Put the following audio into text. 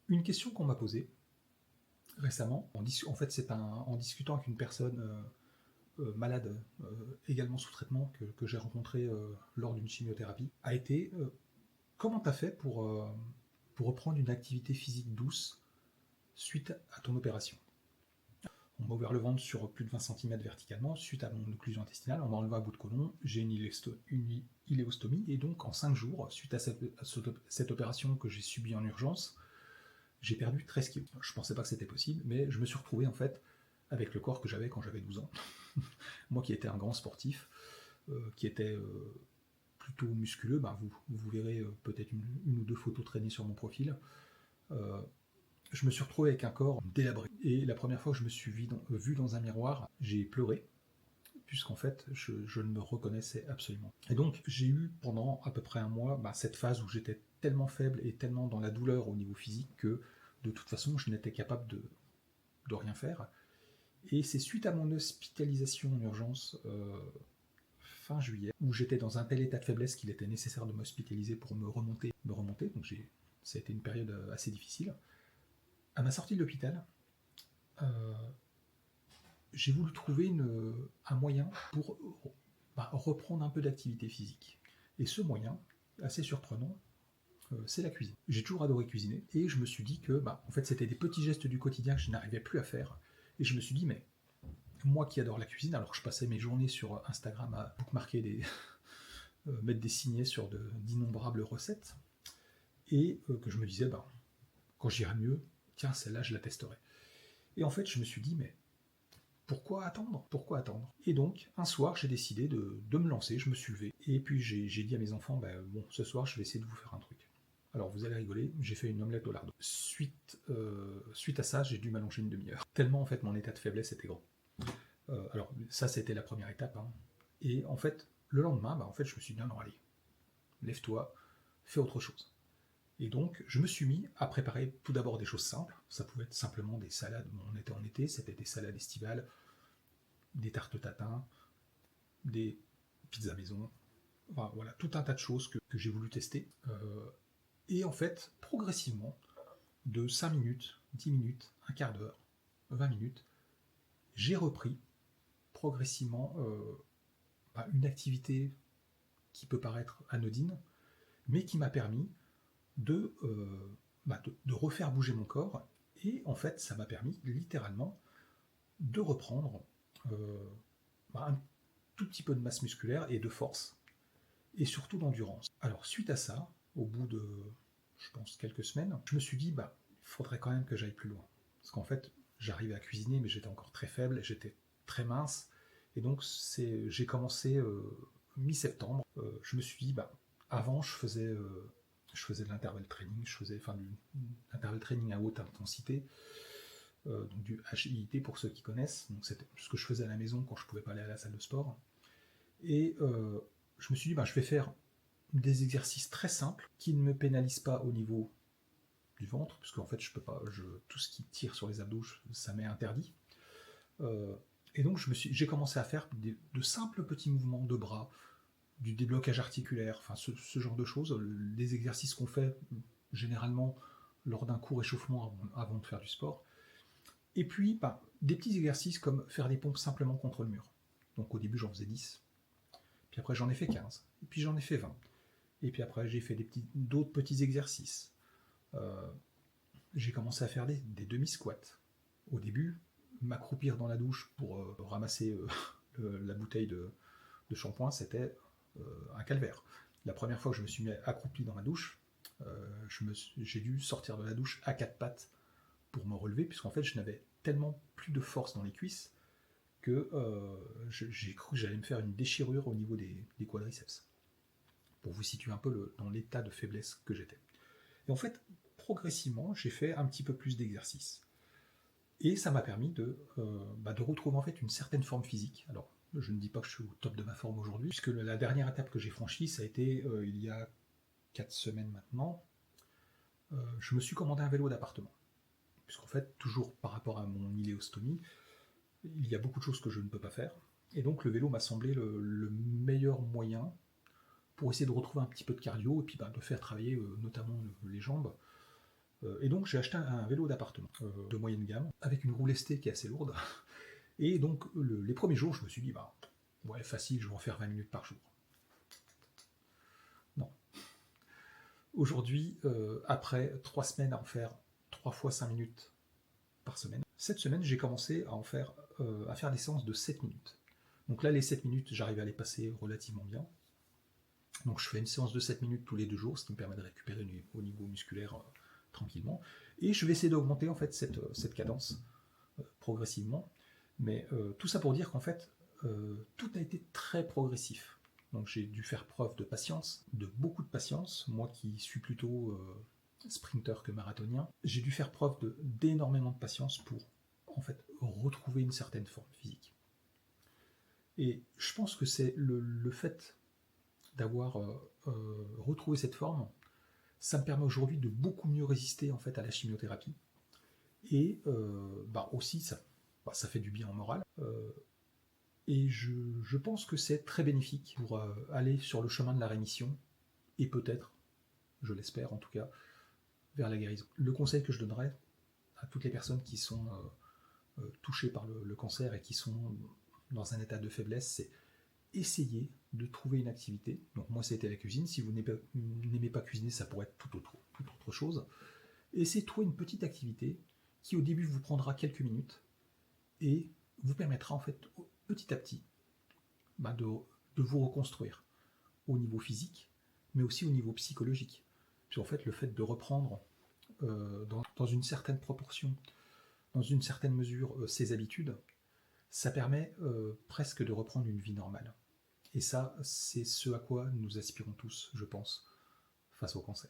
Une question qu'on m'a posée récemment, en fait c'est en discutant avec une personne malade, également sous traitement, que j'ai rencontré lors d'une chimiothérapie, a été comment tu as fait pour reprendre une activité physique douce suite à ton opération? On m'a ouvert le ventre sur plus de 20 cm verticalement suite à mon occlusion intestinale, on m'a enlevé un bout de côlon, j'ai une iléostomie, et donc en 5 jours, suite à cette opération que j'ai subie en urgence, j'ai perdu 13 kg. Je pensais pas que c'était possible, mais je me suis retrouvé en fait avec le corps que j'avais quand j'avais 12 ans. Moi qui étais un grand sportif, qui était plutôt musculeux, vous verrez peut-être une ou deux photos traînées sur mon profil. Je me suis retrouvé avec un corps délabré. Et la première fois que je me suis vu dans un miroir, j'ai pleuré, puisqu'en fait, je ne me reconnaissais absolument. Et donc, j'ai eu pendant à peu près un mois cette phase où j'étais tellement faible et tellement dans la douleur au niveau physique que, de toute façon, je n'étais capable de rien faire. Et c'est suite à mon hospitalisation en urgence, fin juillet, où j'étais dans un tel état de faiblesse qu'il était nécessaire de m'hospitaliser pour me remonter. Donc ça a été une période assez difficile. À ma sortie de l'hôpital, euh, j'ai voulu trouver un moyen pour reprendre un peu d'activité physique. Et ce moyen, assez surprenant, c'est la cuisine. J'ai toujours adoré cuisiner, et je me suis dit que en fait, c'était des petits gestes du quotidien que je n'arrivais plus à faire. Et je me suis dit, mais moi qui adore la cuisine, alors je passais mes journées sur Instagram à bookmarker mettre des signets sur d'innombrables recettes, et que je me disais, quand j'irai mieux, tiens, celle-là, je la testerai. Et en fait, je me suis dit, mais pourquoi attendre? Pourquoi attendre? Et donc, un soir, j'ai décidé de me lancer, je me suis levé, et puis j'ai dit à mes enfants, bon, ce soir, je vais essayer de vous faire un truc. Alors, vous allez rigoler, j'ai fait une omelette au lardon. Suite à ça, j'ai dû m'allonger une demi-heure. Tellement, en fait, mon état de faiblesse était grand. Alors, ça, c'était la première étape. Hein. Et en fait, le lendemain, en fait, je me suis dit, non, allez, lève-toi, fais autre chose. Et donc, je me suis mis à préparer tout d'abord des choses simples. Ça pouvait être simplement des salades. On était en été, c'était des salades estivales, des tartes tatin, des pizzas maison. Enfin, voilà, tout un tas de choses que j'ai voulu tester. Et en fait, progressivement, de 5 minutes, 10 minutes, un quart d'heure, 20 minutes, j'ai repris progressivement une activité qui peut paraître anodine, mais qui m'a permis de refaire bouger mon corps, et en fait ça m'a permis littéralement de reprendre un tout petit peu de masse musculaire et de force, et surtout d'endurance. Alors suite à ça, au bout de, je pense, quelques semaines, je me suis dit, il faudrait quand même que j'aille plus loin. Parce qu'en fait, j'arrivais à cuisiner, mais j'étais encore très faible, j'étais très mince, et donc j'ai commencé mi-septembre. Je me suis dit, avant je faisais de l'intervalle training, je faisais du l'intervalle training à haute intensité, donc du HIIT pour ceux qui connaissent. Donc c'était ce que je faisais à la maison quand je pouvais pas aller à la salle de sport. Et je me suis dit, je vais faire des exercices très simples qui ne me pénalisent pas au niveau du ventre, puisque en fait je peux pas, tout ce qui tire sur les abdos, ça m'est interdit. Et donc j'ai commencé à faire de simples petits mouvements de bras, du déblocage articulaire, enfin ce genre de choses, des exercices qu'on fait généralement lors d'un court échauffement avant de faire du sport. Et puis des petits exercices comme faire des pompes simplement contre le mur. Donc au début j'en faisais 10, puis après j'en ai fait 15, et puis j'en ai fait 20. Et puis après j'ai fait d'autres petits exercices. J'ai commencé à faire des demi-squats. Au début, m'accroupir dans la douche pour ramasser la bouteille de shampoing, c'était un calvaire. La première fois que je me suis mis accroupi dans la douche, j'ai dû sortir de la douche à quatre pattes pour me relever, puisqu'en fait je n'avais tellement plus de force dans les cuisses que j'ai cru que j'allais me faire une déchirure au niveau des quadriceps. Pour vous situer un peu dans l'état de faiblesse que j'étais. Et en fait, progressivement, j'ai fait un petit peu plus d'exercices. Et ça m'a permis de retrouver en fait une certaine forme physique. Alors, je ne dis pas que je suis au top de ma forme aujourd'hui, puisque la dernière étape que j'ai franchie, ça a été il y a 4 semaines maintenant. Je me suis commandé un vélo d'appartement. Puisqu'en fait, toujours par rapport à mon iléostomie, il y a beaucoup de choses que je ne peux pas faire. Et donc le vélo m'a semblé le meilleur moyen pour essayer de retrouver un petit peu de cardio, et puis de faire travailler notamment les jambes. Et donc j'ai acheté un vélo d'appartement de moyenne gamme, avec une roue lestée qui est assez lourde. Et donc les premiers jours, je me suis dit, bah, ouais, facile, je vais en faire 20 minutes par jour. Non. Aujourd'hui, après 3 semaines à en faire 3 fois 5 minutes par semaine, cette semaine, j'ai commencé à faire des séances de 7 minutes. Donc là, les 7 minutes, j'arrive à les passer relativement bien. Donc je fais une séance de 7 minutes tous les 2 jours, ce qui me permet de récupérer au niveau musculaire tranquillement. Et je vais essayer d'augmenter en fait cette cadence progressivement. Mais tout ça pour dire qu'en fait, tout a été très progressif. Donc j'ai dû faire preuve de patience, de beaucoup de patience. Moi qui suis plutôt sprinter que marathonien, j'ai dû faire preuve d'énormément de patience pour en fait retrouver une certaine forme physique. Et je pense que c'est le fait d'avoir retrouvé cette forme, ça me permet aujourd'hui de beaucoup mieux résister en fait à la chimiothérapie. Et aussi, ça fait du bien en morale. Et je pense que c'est très bénéfique pour aller sur le chemin de la rémission, et peut-être, je l'espère en tout cas, vers la guérison. Le conseil que je donnerais à toutes les personnes qui sont touchées par le cancer et qui sont dans un état de faiblesse, c'est essayer de trouver une activité. Donc moi, c'était la cuisine. Si vous n'aimez pas cuisiner, ça pourrait être toute autre chose. Essayez de trouver une petite activité qui au début vous prendra quelques minutes et vous permettra en fait petit à petit de vous reconstruire au niveau physique, mais aussi au niveau psychologique. Puis en fait, le fait de reprendre dans une certaine proportion, dans une certaine mesure, ses habitudes, ça permet presque de reprendre une vie normale. Et ça, c'est ce à quoi nous aspirons tous, je pense, face au cancer.